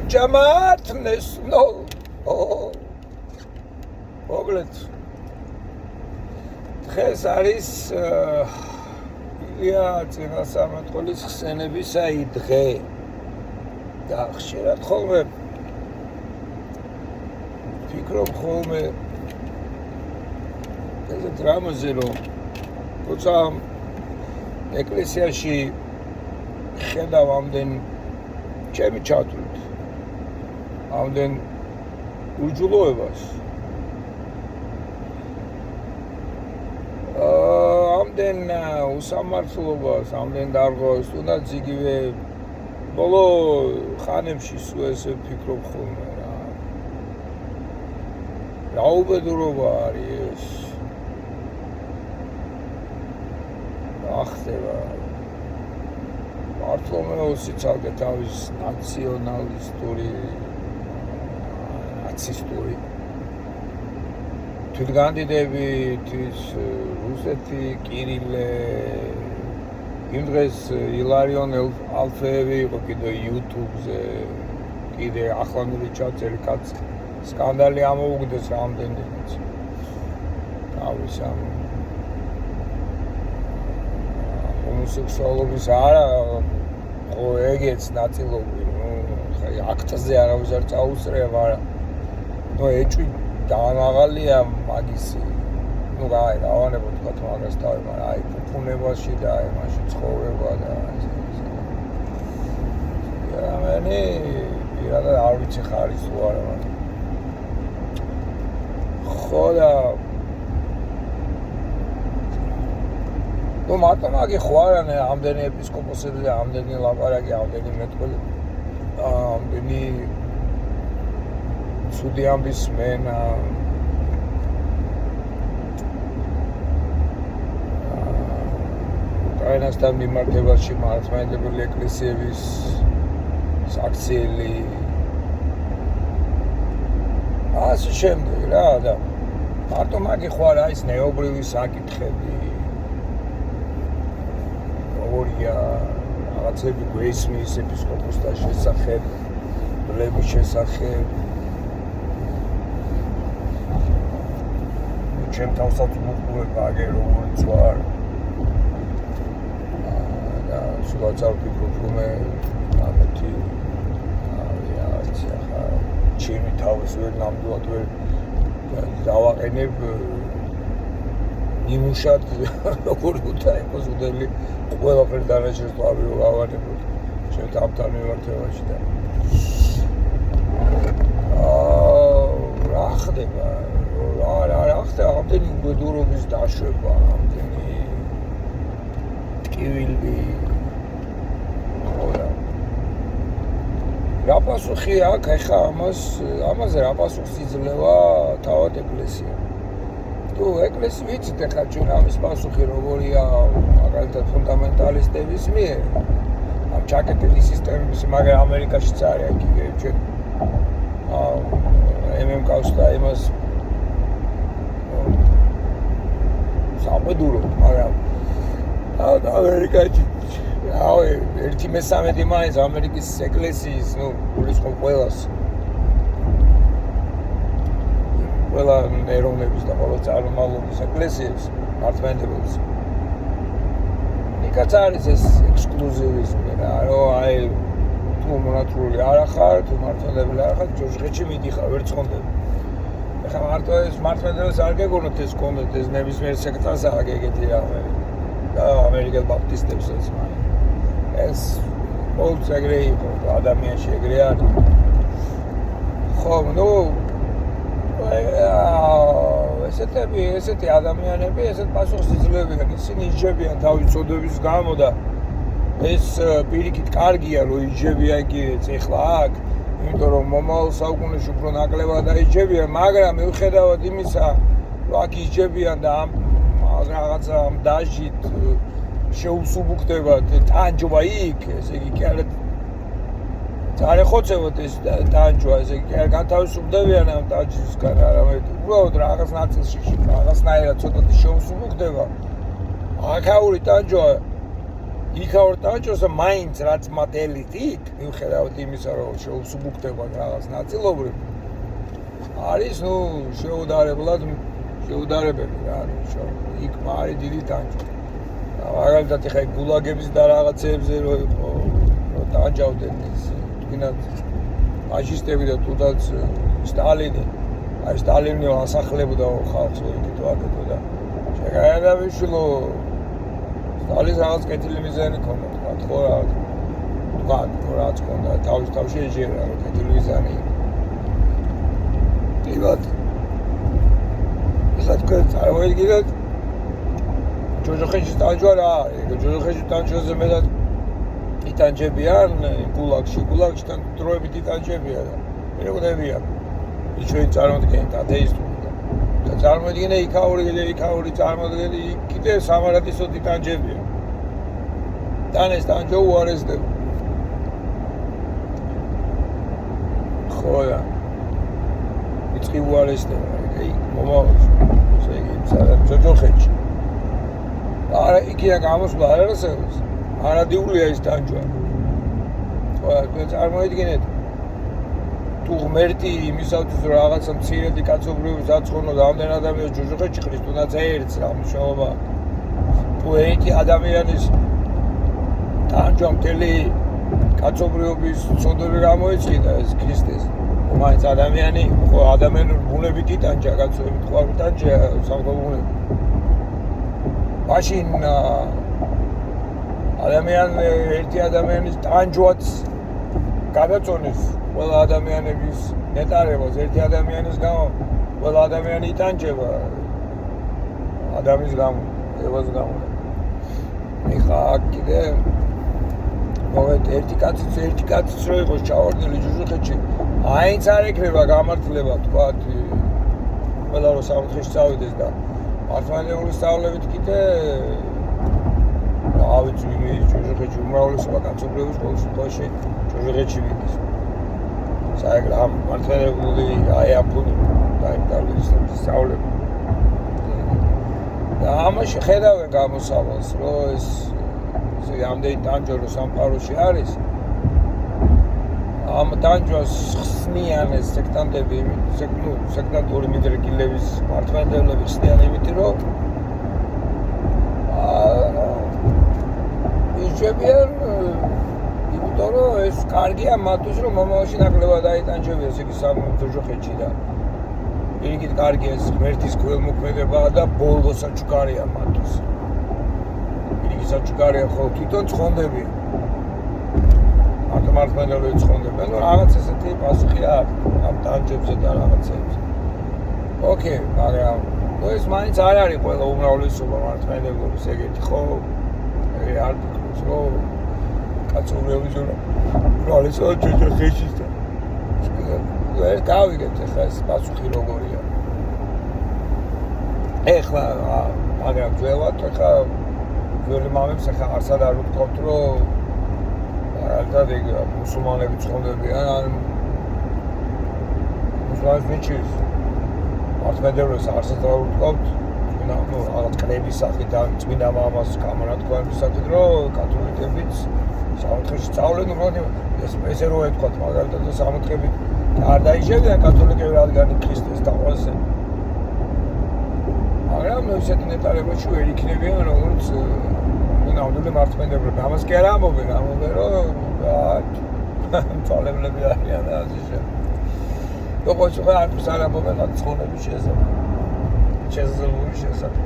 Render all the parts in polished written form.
ჯამართნეს ნო მოგლეთ დღეს არის ილია წინასამეტყველის ხსენებისაი დღე და ხშირად ხოლმე ფიქრობ ხოლმე ეს დრამაზე რომ თუმცა ეკლესიაში ხედავ ამდენ ჩემი ჩათვლით ამდენ უჯულოებას ამდენ უსამართლობას ამდენ დარღვევას თუნდაც იგივე ბოლო ხანებში სულ ესე ვფიქრობ ხოლმე რა უბედურობა არის ეს რა ხდება მართლმეოსი ცალკე თავის ნაციონალისტური ნაცისტური თვითგანდიდები თვის რუსეთი კირილე იმ დღეს ილარიონ ალფეევი იყო კიდე YouTube-ზე კიდე ახლანდელი ჩაწერი კაცი სკანდალი ამოუგდეს რამდენიც თავის ამ ჰომოსექსუალობის არა ხო ეგეც ნაწილობრივ ხა აქტზე არავის არ წაუსწრია მაგრამ ნუ ეჭვი დამაღალია მაგისი ნუ გავანებოთ თქვა მაგას თავი მაგრამ აი ფუფუნებაში და აი მაშინ ცხოვრება და ამენი პირადად არ ვიცი ხარის თუ არა მაგრამ ხო და ნუ მარტო მაგი ხო არა ამდენი ეპისკოპოსები და ამდენი ლაპარაკი ამდენი მეტყველი ამდენი ცუდი ამბის მენა უკრაინასთან მიმართებაში მართლმადიდებელი ეკლესიების საქციელი ასე შემდეგ რა და მარტო მაგი ხო არა ის ნეობრივი საკითხები როგორია რაღაცები გვესმის ეპისკოპოსთა შესახებ ბლების შესახებ ჩემ თავსაც მოყურება აგერ როგორც ვარ და სულაც არ ვფიქრობ რომ ამეთი ავიაცია ხა ჩემი თავის ვერ ნამდვილად ვერ დავაყენებ იმუშად როგორ უნდა იყოს უდელი ყველაფერი დანარჩენს თავი გავანებოთ ჩემ თავთან მიმართებაში და რა ხდება რა ხდება ამდენი უბედურობის დაშვება ამდენი ტკივილი რა პასუხი აქვს ეხა ამაზე რა პასუხს იძლევა თავად ეკლესია თუ ეკლესია ვიცით ეხა ჩვენ ამის პასუხი როგორია მაგალითად ფუნდამენტალისტების მიერ ამ ჩაკეტილი სისტემის მაგრამ ამერიკაშიც არის იგივე ჩვენ MMK-ს და იმას საბედურო მაგრამ ამერიკაში რავი 1/13 მაინც ამერიკის ეკლესიის ნუ გულისხმობ ყველა ეროვნების და ყველა წარმომავლობის ეკლესიებს მართლმადიდებლებს იქაც არის ეს ექსკლუზივიზმი რა რომ აი თუ მონათრული არ ახარ თუ მართლმადიდებელი არ ახარ ჯოჯღეთში მიდიხარ ვერ ცხონდები ეხლა მარტო ეს მართლმადიდებლებს არ გეგონოთ ეს კონდეთ ეს ნებისმიერ სექტასაა ეგეთი რამე და ამერიკელ ბაპტისტებსაც ეს ოღონდ ეგრე იყო ადამიანში ეგრე არის ხო ნუ ესეთი ადამიანები ესეთ პასუხს იძლევიან ისინი იჯებიან თავის წოდების გამო და ეს პირიქით კარგია რომ იჯებიან კიდეც ეხლა აქ იმიტომ რომ მომავალ საუკუნეში უფრო ნაკლებად დაიჯებიან მაგრამ მიუხედავად იმისა რომ აქ იჯებიან და ამ რაღაცა ამ დაჟით შეუსუბუქდება ტანჯვა იქ ესე იგი კი არა არ ეხოცებოდ ეს ტანჯვა ესე იგი არ განთავისუფლდებიან ამ ტანჯვისგან არამედ უბრალოდ რაღაც ნაწილში რაღაცნაირად ცოტათი შეუსუბუქდება აქაური ტანჯვა იქაურ ტანჯოს მაინც რაც მათ ელით იქ მიუხედავად იმისა რომ შეუსუბუქდება რაღაც ნაწილობრივ არის შეუდარებელი რა იქ არის დიდი ტანჯო მაგალითად ეხა გულაგების და რაღაცეებზე რო იყო რო ტანჯავდნენ თუნდაც ფაშისტები და თუნდაც სტალინი აი სტალინი ასახლებდა ხალხს ვიკით ვაკეთებდა შეგაიარებიშვილო სტალინს რაღაც კეთილი მიზანი ქონდა თქვა რაც ქონდა თავში ეჯერა რომ კეთილი მიზანი იგივედ ეხლა თქვენ წარმოიდგინეთ ჯოჯოხეში ტანჯვა რა არის ჯოჯოხეში ტანჯვაზე მეტად იტანჯებიან გულაგშიდან დროებით იტანჯებიან და მეგობრებია ჩვენ წარმოდგენთ ათეისტური და წარმოდგენე იქაური წარმოდგენე კიდე სამარადისოდ იტანჯებიან თან ეს ტანჯვა უარესდება ხო რა იწყი უარესდება მომავალში ესე იგი ჯოჯოხეში არა იქია გამოსვლა არ არსებობს არადიულია ის ტანჯვა ხო წარმოიდგინეთ თუ ღმერთი იმისათვის რომ რაღაცა მცირედი კაცობრიობის აცხონო და ამდენ ადამიანს ჯოჯოხეთში ხრის თუნდაც ერთს რა მნიშვნელობა თუ ერთი ადამიანის ტანჯვა მთელი კაცობრიობის ცოდვები გამოიჩინა ეს ქრისტეს მაინც ადამიანი ხო ადამიანური ბუნებით იტანჯა კაცობრიობით ხო არ იტანჯა სამყაროებრივ მაშინ ერთი ადამიანის ტანჯვაც გადაწონეს ყველა ადამიანების ნეტარებას ერთი ადამიანის გამო ყველა ადამიანი იტანჯება ადამიანის გამო ევას გამო ეხლა კიდე მოვეთ ერთი კაციც რო იყოს ჩავარდნილი ჯოჯოხეთში აინც არ ეკრება გამართლება თქვათ ყველა რო სამოთხეში წავიდეს და მართლმადიდებლური სწავლებით კიდე რა ვიცი ჯოჯოხეთში უმრავლესობა კაცობრიობის ყოველ შემთხვევაში ჯოჯოხეთში მიდის საერთოდ მართლმადიდებლური აი აფუნი დაიმტარებს სწავლები და ამაში ხედავენ გამოსავალს რომ ეს ამდენი ტანჯვა რო სამყაროში არის ამ ტანჯვას ხსნიან ეს სექტანტები სექტანტური მიდრეკილების მართლმადიდებლები ხსნიან იმით რომ იჭებიან იმიტომ რომ ეს კარგია მათთვის რომ მომავალში ნაკლებად აიტანჯებიან ესე იგი ჯოჯოხეთში და პირიქით კარგია ეს ღმერთის გველმოქმედება და ბოლოსაც ჩქარია მათთვის საჩქარია ხო თვითონ ცხონდებიან მართლმადიდებლები ცხონდებიან ну რაღაც ესეთი პასუხი აქვს ამ ტანჯებზე და რაღაცებზე ოკეი მაგრამ ეს მაინც არ არის ყველა უმრავლესობა მართლმადიდებლების ეგეთი ხო არ ფიქრობს რომ კაცობრიობის უმრავლესობა ჯოჯოხეთში და ეს გავიგებთ ახლა ეს პასუხი როგორია ეხლა მაგრამ ძველად ახლა ძველი მამებს ახლა არსად არ ვთქვათ რომ ალბათ ეგ მუსულმანები ცხონდებიან ან მუსულმანებს მიჩის მართლმადიდებლებს არსად არ ვთქვათ ну რაღაც კრების სახით ან წმინდა მამას გამონათქვამის სახით რომ კათოლიკებიც სამოთხეში სწავლენ უბრალოდ ესე რო ეთქვათ მაგალითად სამოთხებით არ დაიჭერდნენ კათოლიკები რადგან ქრისტეს დაყვანს მაგრამ ესეთი ნეტარებაში ვერ იქნებიან როგორც ნამდვილი მართლმადიდებლები ამას კი არ ამბობენ რომ წვალებლები არიან და ასე შემდეგ როგორც ხო არც არ ამბობენ რა ცხონების შესაძლებლობის შესახებ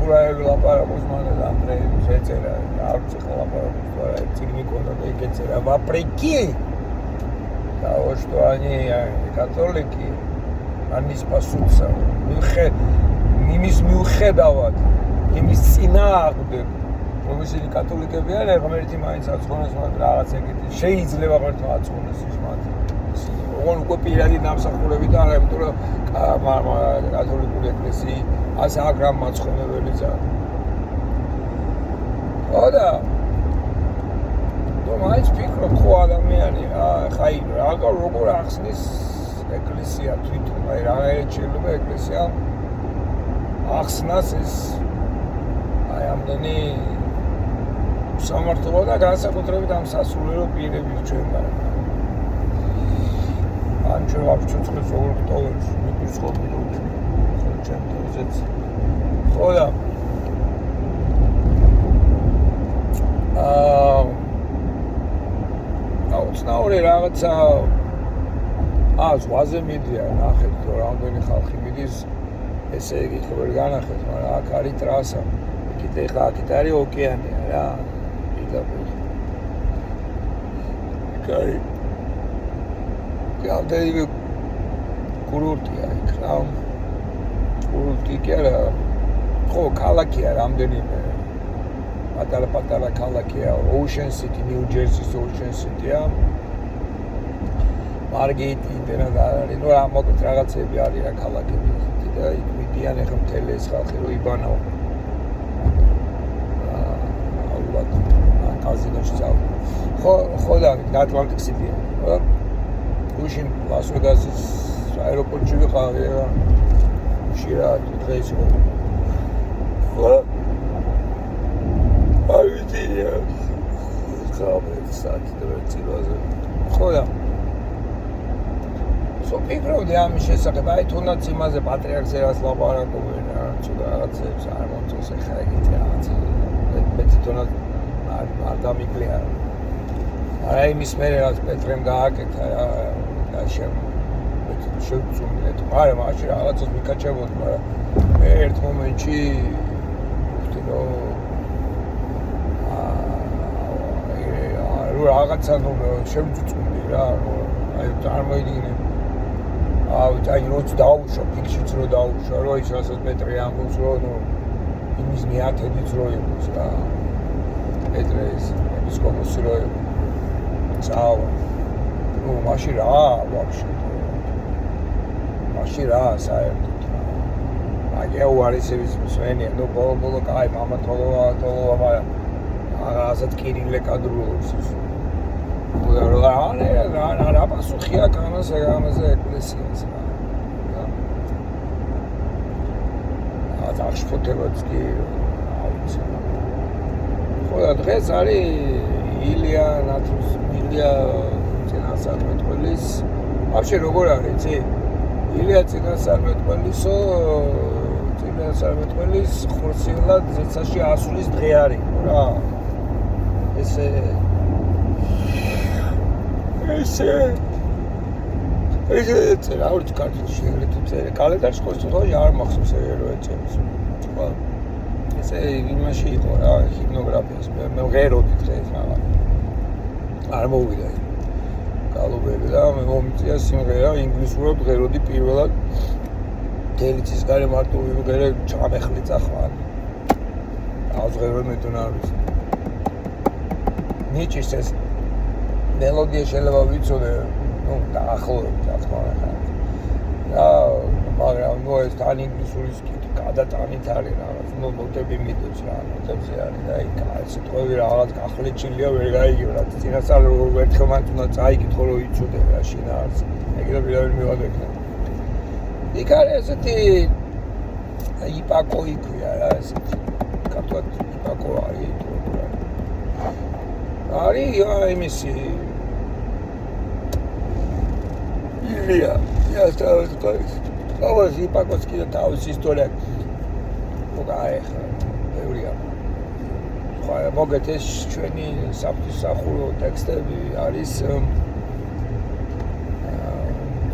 ურაელი ლაპარაკობს მანე და ანდრეევი შეწერა არც ხო ლაპარაკობს რა წიგნი ქონდა და ეგ ეწერა ვაპრიკი того что они католики они спасутся იმის მიუხედავად იმის წინააღმდეგ რომ ისინი კათოლიკები არიან ღმერთი მაინც აწყონებს მათ რაღაც ეგეთი შეიძლება ღმერთმა აწყონოს ის მათ ოღონ უკვე პირადი დამსახურებით არა იმიტომ რომ კათოლიკური ეკლესია ასე აგრამ მაცხონებელი ძაღლი ოდა ну მაინც ფიქრობ ხო ადამიანი ხა როგორ ახსნის ეკლესია თვითონ აი რა შეიძლება ეკლესია ახსნას ეს აი ამდენი სამართლობა და განსაკუთრებით ამ სასულიერო პირები ჩვენ ან ჩვენ ვაფუძნებს როგორ ტოვებს მიკროსკოპი ხო ჩვენ თორზეც ხო და აუცნაური რაღაცა ზღვაზე მიდია ნახეთ რომ რამდენი ხალხი მიდის ესე იგი ხო ვერ განახეთ მაგრამ აქ არის ტრასა კიდე ხა აქ არის ოკეანე რა პირდაპირ კაი რამდენი კურორტია იქ რა კურორტი კი არა ხო ქალაქია რამდენიმე პატარა ქალაქია Ocean City, New Jersey-ს Ocean City-ა მარგეიტი იმენა არის ნუ რა მოკეთ რაღაცები არის რა ქალაქები და იქ მიდიან ეხლა მთელი ეს ხალხი რო იბანაო ალბათ კაზინოში წავ ხო და Atlantic City-ა ხო უშინ ლას-ვეგასის აეროპორტში ვიყავი რა უშირა დღეს ხო ავიდია ხაბეთ საჭიროზე ხო და სოფიქრობდი ამის შესახებ აი თუნდაც იმაზე პატრიარქს ერას ლაპარაკობენ რა ცოტა რაღაცებს არ მომწონს ეხლა ეგეთი რაღაცა მე თვითონაც არ დამიკლია არა იმის მერე რაც პეტრემ გააკეთა რა და შევწუნდეთ მაგრამ მაშინ რაღაცას მიკაჭებოდი მაგრამ მე ერთ მომენტში ვხვდი რომ რაღაცა ნუ შევწუნდი რა აი წარმოიდგინე აი როც დაუშვა ფიქშიც რო დაუშვა რო ის რასაც პეტრე ამბობს რომ ნუ იმის მეათედიც რო იყოს რა პეტრე ის ეპისკოპოსი რო წავა ნუ მაშინ რა ვაფშე მაშინ რა საერთოდ აი უარესების მსვენია ნუ ბოლო კაი მამა თოლოვა მაგრამ რაღაცად კირილე კადრულობს რა პასუხია ამაზე ეკლესიას რა აღშფოთებაც კი აუცი ხო და დღეს არის ილია წინასწარმეტყველის ვაფშე როგორ არის იცი ილია წინასწარმეტყველისო წინასწარმეტყველის ხორციელად ზეცაში ასulis დღე არის რა ესე წერა ორი კარტში წერა კალენდარში ხო არ მახსოვს რო ეწერს ხო ესე იმაში იყო რა ჰიმნოგრაფიას მე ღეროდი დღეს რაღაც არ მოვიდა გალობები და მე მომიწია სიმღერა ინგლისურად ღეროდი პირველად დელიცის გარე მარტო ვიღერე ჩამეხლი წახვალ აღღერო მე თუ არ ვიცი ნიჭის ეს მელოდია შეიძლება ვიცოდე ნუ დაახლოებით რა თქმა უნდა რა მაგრამ ნუ ეს თან ინგლისურის გადატანით არის რაღაც ნუ მოტები მიდევს რა მოტებზე არის და იქ სიტყვები რაღაც გახლეჩილია ვერ გაიგებ რა წინასწარ ერთხელ მან უნდა წაიკითხო რომ იცოდე რა შინა არც ეგრე ვირავინ მივადექნა იქ არის ესეთი იპაკო იქვია რა ესეთი კატუად იპაკო არის არის იმისი ილია იასტავსკაის ავას იპაკოს კიდე თავის ისტორია მოგაეხა ბევრია ხო მოგეთ ეს ჩვენი საფრთხისახურო ტექსტები არის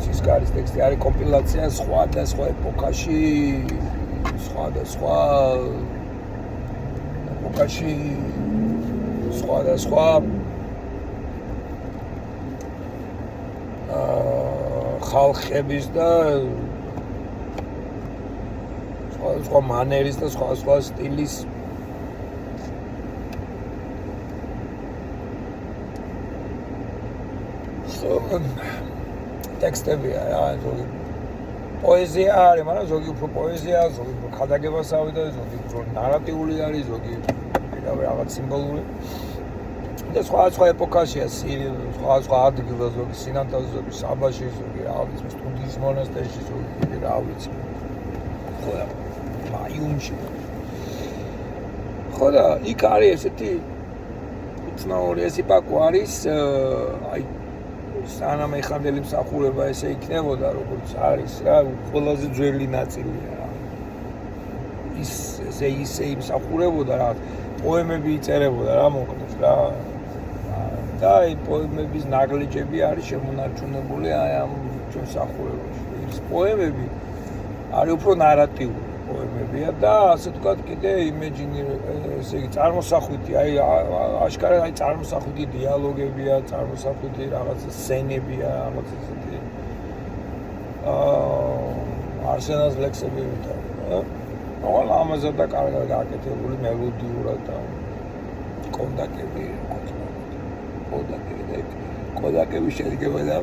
სისკარის ტექსტი არის კომპილაცია სხვა ეპოქაში სხვა ეპოქაში სხვა ხალხების და სხვა მანერის და სხვა სტილის ტექსტებია რა ზოგი პოეზია არის მაგრამ ზოგი უფრო პოეზია ზოგი უფრო ხადაგებასავი და ზოგი უფრო ნარატიული არის ზოგი რაღაც სიმბოლური და სხვა ეპოქაშია სხვა ადგილას ზოგი სინანტაზე ზოგი საბაში ზოგი რა ვიცი სტუდიის მონასტერში ზოგი რა ვიცი ხო მაიუმში ხო და იქ არის ესეთი ცნაური ეს იპაკო არის აი სანამ ეხანდელი მსახურება ესე იქნებოდა როგორც არის რა ყველაზე ძველი ნაწილია რა ის ესე იმსახურებოდა რა პოემები იწერებოდა რა მოკლედ რა და აი პოემების ნაგლეჯები არის შემონარჩუნებული აი ამ ჩვენ მსახურებაში ის პოემები არის უფრო ნარატიული პოემებია და ასე ვთქვათ კიდე ესე იგი წარმოსახვითი აი აშკარად აი წარმოსახვითი დიალოგებია წარმოსახვითი რაღაცა სცენებია რაღაც ესეთი არსენას ლექსები ვიტყვი რა ამაზე და კარგად გაკეთებული მელოდიურად და კოდაკები შედგება და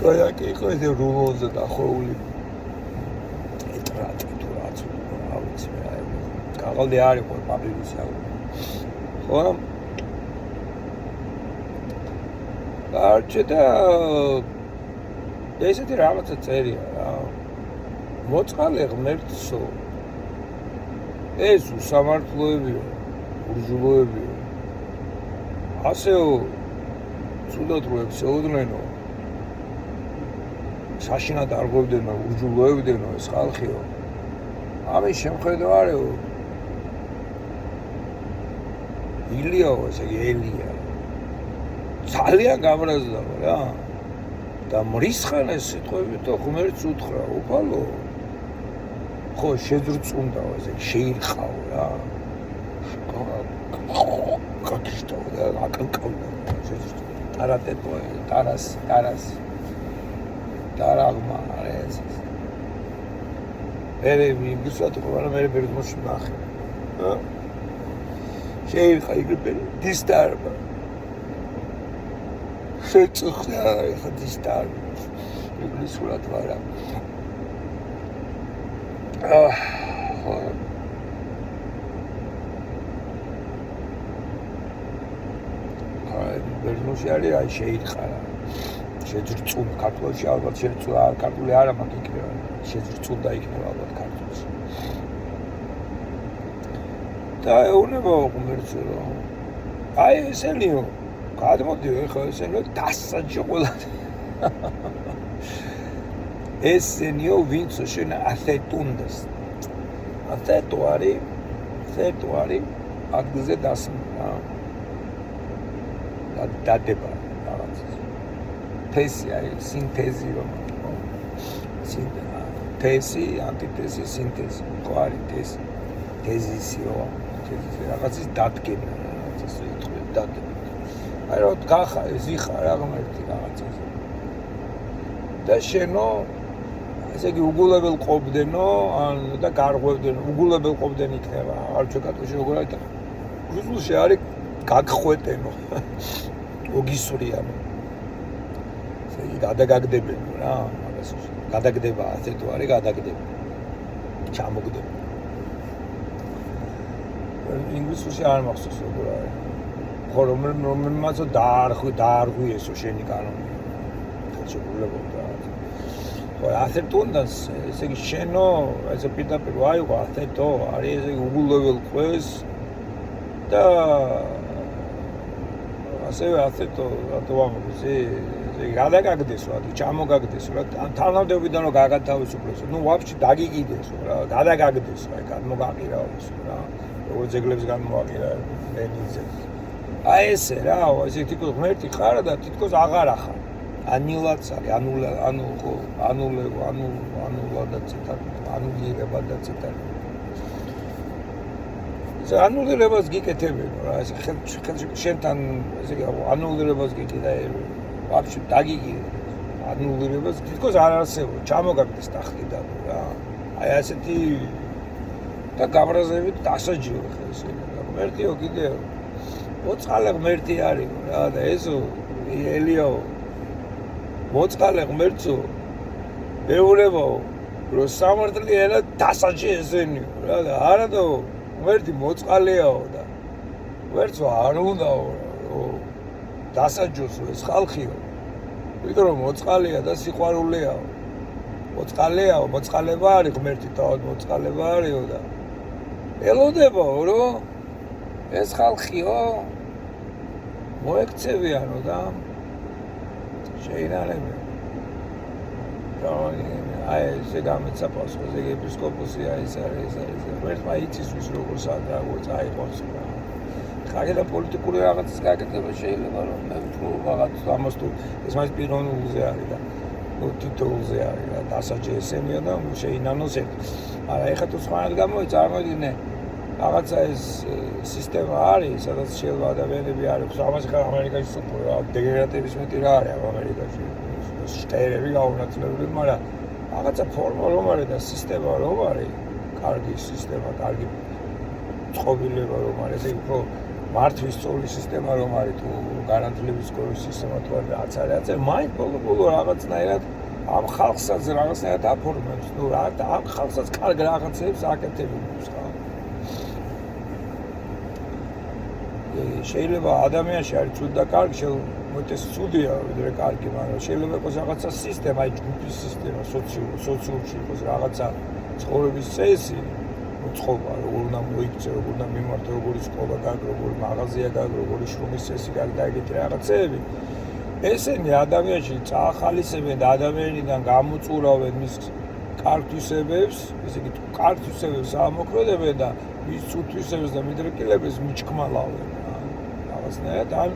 კოდაკი იყო ეს რულოზე დახოვული კაღალდი არ იყო პაპირუსი ხო არჩე და ესეთი რაღაცა წერია რა მოწყალე ღმერთსო ეს უსამართლოებიო ურჟულოებიო ასეო ცუდად რო ებსეოდნენ საშინად არ ღვევდნენ ურჟულოებდნენ ეს ხალხიო ამის შემხედვარეო ილიაო ესე იგი ელია ძალიან გამრაზდა რა და მრისხან ეს სიტყვებითო ღმერთს უთხრა უფალო ხო შეძრწუნდაო ესე შეირყაო რა კაკიშტო და აკანკავდა ტარატეტო ტარას ტარაღმა ეს ერები გისვათ ყურა მე ბერდმოში ნახე შეირყა იგრიპელი დისტარბა შეწუხდა ხა დისტარბა ინგლისურად ვარა ბერდმოში არის აი შეირყა შეძრწუნ ქართულში ალბათ შეძრწუნ ქართული არა მაგ იქნება შეძრწუნდა იქნება ალბათ ქართულში და ეუბნება ღმერთს რომ აი ესენიო გადმოდიო ეხლა ესენიო დასაჯი ყველა ესენიო ვინც შენ ათეტუნდეს ათეტო არის ადგილზე დასმა დადება რაღაც თესი არის სინთეზი რომ თესი ანტითეზი სინთეზი ხო არის თესი თეზისიო თეზისი რაღაცის დადგენა რაღაცას იტყვი დადგენა აი რომ გახა ზიხა რა ღმერთი რაღაცას და შენო ესე იგი უგულებელ ყოფდენო ან და გარღვევდენო უგულებელ ყოფდენ იქნება არ ჩეკატოში როგორ არის და რუსულში არის გაგხვეტენო ოგისვრიანო ესე იგი გადაგაგდებენო რა მაგას გადაგდება ასე თუ არის გადაგდება ჩამოგდება ინგლისურში არ მახსოვს როგორ არის ხო რომელმაც დაარღვი ესო შენი კანონი შეგვიძლია ხო ათეტუნდას ესე იგი შენო ესე პირდაპირ ვაიღო ათეტო არის ესე იგი უგულებელ ყვეს და ასევე ათეტო რატო ამბობ ესე გადაგაგდეს რა ჩამოგაგდეს რა თანამდებობიდან რომ გაგათავისუფლოს ნუ ვაფშე დაგიგიდეს რა გადაგაგდეს რა გადმოგაყირაოს რა როგორც ძეგლებს განმოაყირა ლენინზე აი ესე რა ესე თითქოს ღმერთი ხარ და თითქოს აღარ ახარ ანილაც არის ანულადაც ანულირებადაც ეტარი ეს ანულირებას გიკეთებინო რა ეს შენთან ესე ანულირებას გიკიდა ვაფშე დაგიგი ანულირებას თითქოს არ არსებობს ჩამოგაგდეს ტახტიდან რა აი ასეთი და გაბრაზებით დასაჯიო ხა ესე ღმერთიო კიდე მოწყალე ღმერთი არის რა და ესო ელიაო მოწყალე ღმერთო მეურებაო რომ სამართლიანად დასაჯი ესენიო რა და არადო ღმერთი მოწყალეაო და ღმერთს არ უნდაო დასაჯოს ეს ხალხიო ვიდრე რომ მოწყალეა და სიყვარულეაო მოწყალება არის ღმერთი თავად მოწყალება არისო და ელოდებაო რომ ეს ხალხიო მოექცევიანო და შეინარებენ. აი ესე გამეცა პასუხზე ეპისკოპოსი აი ეს არის. ერთმა იცის ვის როგორ სადღაც როგორც აიყოს რა. ხაგედა პოლიტიკური რაღაცის გაკეთება შეიძლება რომ მე ვთქვა რაღაც ამას თუ ეს მაინც პიროვნულზე არის და თითოეულზე არის და დასაჯესენია და შეინანოს ერთ. არა ეხლა თუ სხვანაირად წარმოიდგინე რაღაცა ეს სისტემა არის, სადაც შეიძლება ადამიანები არ აქვს. ამას ხარ ამერიკაში სულ დეგენერატივის მეტი რა არის ამერიკაში. შტერები გაუნაცვლებელი, მაგრამ რაღაცა ფორმა რომ არის და სისტემა რომ არის, კარგი სისტემა, კარგი წყობილება რომ არის, ესე უფრო მართვის სწავლის სისტემა რომ არის თუ გარანტირების სკოლის სისტემა თუ არის აცარ, მაინც ბოლო რაღაცნაირად ამ ხალხსაც რაღაცნაირად აფორმებს, ნუ რა ამ ხალხსაც კარგ რაღაცებს აკეთებს ხა. შეიძლება ადამიანში არის ცუდი და კარგი, მოიდეს ცუდია, ვიდრე კარგი, მაგრამ შეიძლება იყოს რაღაცა სისტემა, აი ჯგუფის სისტემა, სოციუმში იყოს რაღაცა ცხოვრების წესი, მოწყობა, როგორ უნდა მოიქცე, როგორ უნდა მიმართო, როგორი სკოლა გაქვს, როგორი მაღაზია გაქვს, როგორი შრომის წესი გაქვს და ეგეთი რაღაცეები. ესენი ადამიანში წაახალისებენ და ადამიანიდან გამოწურავენ მის კარგთვისებებს, ესე იგი კარგთვისებებს ამოქმედებენ და მის ცუდთვისებებს და მიდრეკილებას მიჩქმალავენ. რაღაცნაირად ან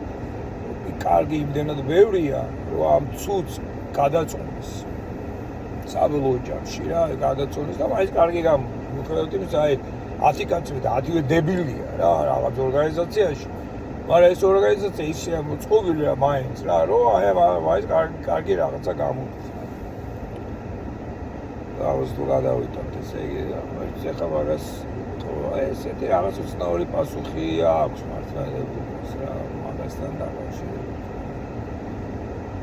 კარგი იმდენად ბევრია, რომ ამ ცუდს გადაწყვეტს. საბოლოო ჯამში რა, გადაწყვეტს და მაინც კარგი გამოხდეთ იმის, აი 10 კაცი და 10-ვე დებილია რა, რაღაც ორგანიზაციაში. მაგრამ ეს ორგანიზაცია ისე მოწყობილია მაინც რა, რომ აი მაინც კარგი რაღაცა გამოდის. დავას თუ გადავიტანთ ესე იგი, მაინც ახლა მაგას ესეთი რაღაც უცნაური პასუხი აქვს მართლმადიდებლობას რა, მაგასთან დაკავშირებით.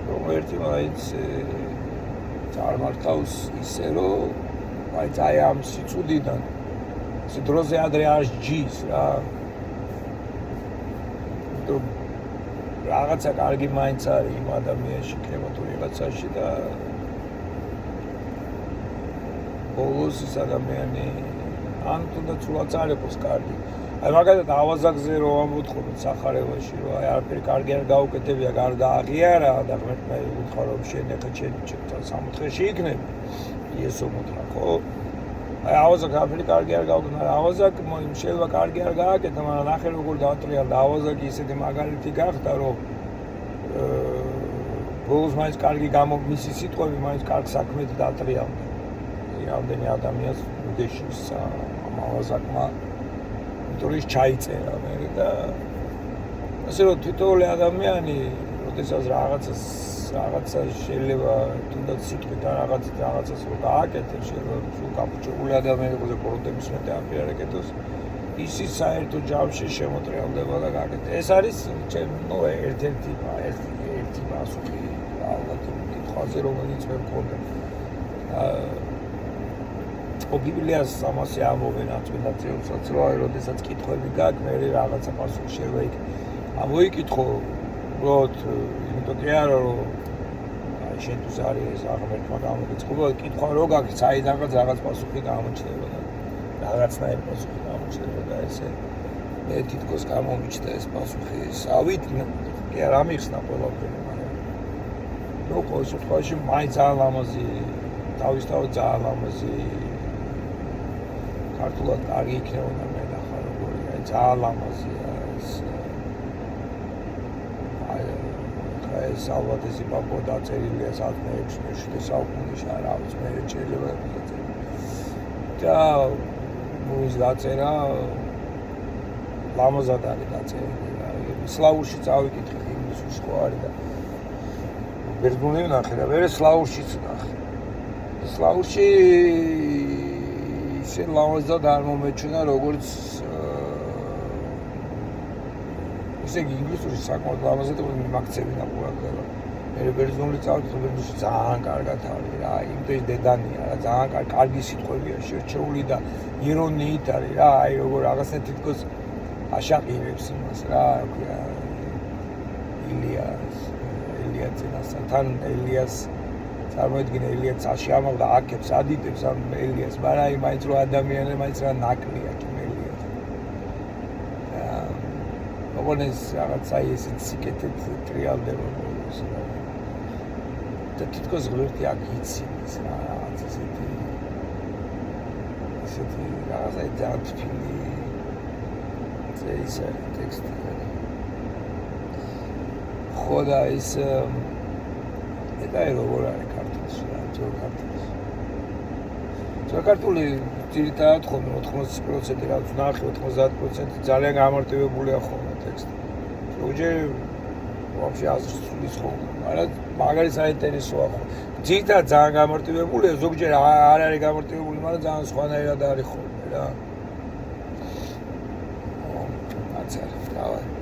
რომ ერთი მაინც წარმართავს ისე, რომ მაინც აი ამ სიცუდიდან დროზე ადრე არ ჯის რა. რაღაცა კარგი მაინც არის იმ ადამიანში, იქნება თუ რაღაცაში და ბოლოს ის ადამიანი ან თუნდაც სულაც არ იყოს კარგი. აი მაგალითად ავაზაკზე რომ ამბობთ სახარებაში, რომ აი არაფერი კარგი არ გაუკეთებია, გარდა აღიარა და ღმერთმა უთხრა რომ შენ ახლა ჩემთან სამოთხეში იქნები. ესო მოთხრა ხო? აი ავაზაკ არაფერი კარგი არ გაუკეთა, ავაზაკ შეიძლება კარგი არ გააკეთა, მაგრამ ნახე როგორ დაატრია და ავაზაკი ისეთი მაგალითი გახდა, რომ ბოლოს მაინც კარგი მისი სიტყვები მაინც კარგ საქმედ დაატრიალდა. რამდენი ადამიანს უდეშის ავაზაკმა იტოლის ჩაიწერა მე და ასე რომ თითოეული ადამიანი, როდესაც რაღაცა შეიძლება თუნდაც სიტყვით ან რაღაცას რო გააკეთებს, შეიძლება სულ გაფუჭებული ადამიანი იყოს და პროდუქტების მეტი არ ეკეთოს, ისიც საერთო ჯამში შემოტრიალდება და გააკეთებს. ეს არის ნუ ერთ-ერთი პასუხი ალბათ კითხვაზე, რომელიც მე მქონდა. ბიბლიას ამასე ამბობენ წმინდა წელსაც, რომ აი როდესაც კითხვები გაქვს, მე რაღაცა პასუხი შეიძლება იქ ამოიკითხო, უბრალოდ იმიტომ კი არა, რომ აი შენთვის არის აღმერთმა გამოგიწყობა, კითხვა რო გაქვს, საიდანაც რაღაც პასუხი გამოჩნდება და რაღაცნაირი პასუხი გამოჩნდება და ესე მე თითქოს გამომიჩნდა ეს პასუხი. ავით კი არ ამიხსნა ყველაფერი, მაგრამ ნუ ყოველ შემთხვევაში მაინც ძალიან ლამაზი, თავისთავად ძალიან ლამაზი ქართულად კარგი იქნებოდა მე ნახა როგორი, აი ძალიან ლამაზია ეს. ეს ალბათ ეს იპაპო დაწერილია საათმე-6 საუკუნეში, არა ვიცი, მე შეიძლება დაწერა. და მუის დაწერა ლამაზად არის დაწერილი. სლავურში წავიკითხე, ინგლისურში ხო არის და ბერძნული ვნახე და მე სლავურშიც ვნახე. სლავურში ისე ლამაზად არ მომეჩვენა, როგორც ისე ინგლისურში საკმაოდ ლამაზად მიმაქცევინა ყურადღება. მე ბერძნული წავიკითხე, ბერძნულში ძალიან კარგად არის რა, იმდენი დედანია რა, ძალიან კარგი სიტყვებია შერჩეული და ირონიით არის რა, აი როგორ რაღაცა თითქოს აშაყირებს იმას რა, ქვია ელია წინასთან ელიას წარმოიდგინე ელიას აშიამაღ და აქებს ადიდებს ამ ელიას, მაგრამ აი მაინც რო ადამიანები მაინც რა ნაკლია კი ელიას. ოღონდ ეს რაღაცა ესეც სიკეთეთ ტრიალდება ბოლოს და თითქოს ღმერთი აქ იცის რა რაღაც ესეთი რაღაცა ძალიან თბილი ეს ტექსტი ხო და ის და როგორ არის ქართულში რა ქართულში საქართველოს ძირითადად ხოლმე 80% რაც ნახე 90% ძალიან გამარტივებულია ხოლმე ტექსტი. ზოგჯერ вообще აზრს ცulis ხოლმე, მაგრამ მაგარი საინტერესოა ხოლმე. ძირითადად ძალიან გამარტივებულია, ზოგჯერ არ არის გამარტივებული, მაგრამ ძალიან სხვანაირად არის ხოლმე რა. აცა, დავაი.